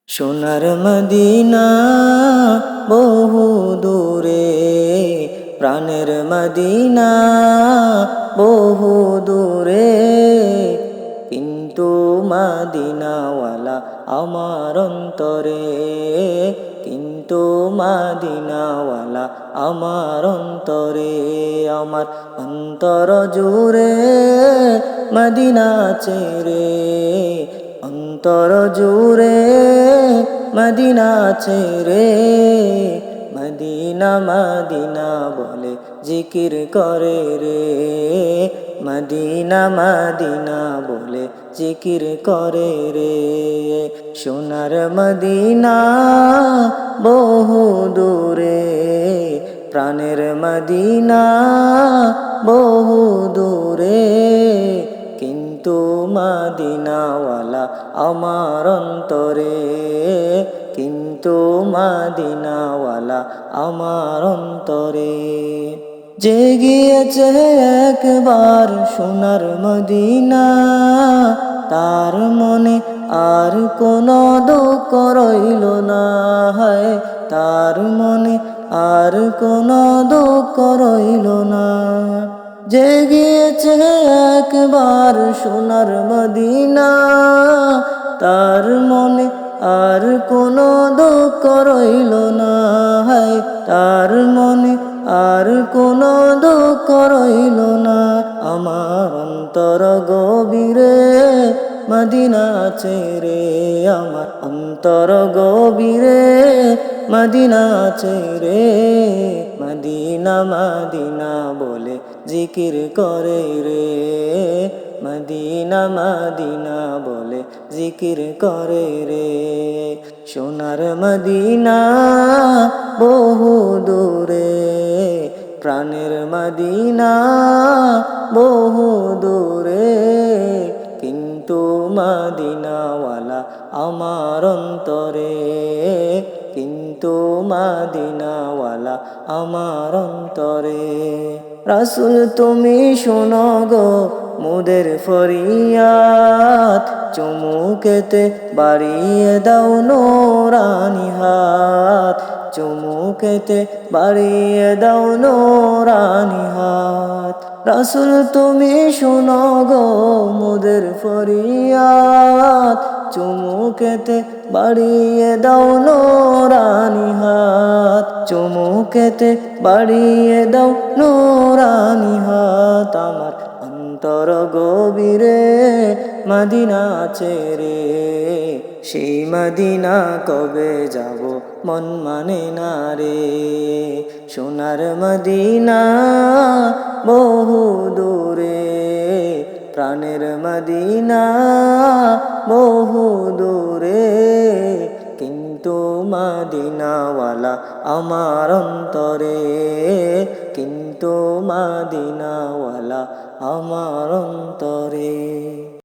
সোনার মদিনা বহু দূরে, প্রাণের মদিনা বহু দূরে, কিন্তু মদিনাওয়ালা আমার অন্তরে, কিন্তু মদিনাওয়ালা আমার অন্তরে। আমার অন্তর জুড়ে মদিনা চেরে, অন্তর জুড়ে মদিনা ছেড়ে, মদিনা মদিনা বলে জিকির করে রে, মদিনা মদিনা বলে জিকির করে রে। সোনার মদিনা বহু দূরে, প্রাণের মদিনা বহু দূরে, কিন্তু মদিনাওয়ালা আমার অন্তরে, কিন্তু মদিনাওয়ালা আমার অন্তরে। যে গিয়েছে একবার সোনার মদিনা, তার মনে আর কোনো দুঃখ রইল না, হয় তার মনে আর কোনো দুঃখ রইল না। যে গিয়েছে একবার সোনার মদিনা, তার মনে আর কোনো দুঃখ রইল না, হয় তার মনে আর কোনো দুঃখ রইল না। আমার অন্তর গভীরে মদিনা ছেড়ে, আমার অন্তর গভীরে মদিনা ছেড়ে, মদিনা মদিনা বলে জিকির করে রে, মদিনা মদিনা বলে জিকির করে রে। সোনার মদিনা বহু দূরে, প্রাণের মদিনা বহু দূরে, কিন্তু মদিনাওয়ালা আমার অন্তরে, কিন্তু মদিনাওয়ালা আমার অন্তরে। রাসূল তুমি শোনো গো মোদের ফরিয়াদ, চুমুকেতে বাড়িয়ে দাও নোরানি হাত, চুমুকেতে বাড়িয়ে দাও নোরানি হাত। রাসূল তুমি শোনো গো মোদের ফরিয়াদ, চুমুকেতে বাড়িয়ে দাও নোরানি হাত, চুমুকেতে বাড়িয়ে দাও নোরানি হাত। আমার অন্তর গভীরে মদিনা ছেড়ে, সেই মদিনা কবে যাব মন মানে না রে। সোনার মদিনা বহু দূরে, প্রাণের মদিনা বহু দূরে, কিন্তু মদিনাওয়ালা আমার অন্তরে, কিন্তু মদিনাওয়ালা আমার অন্তরে।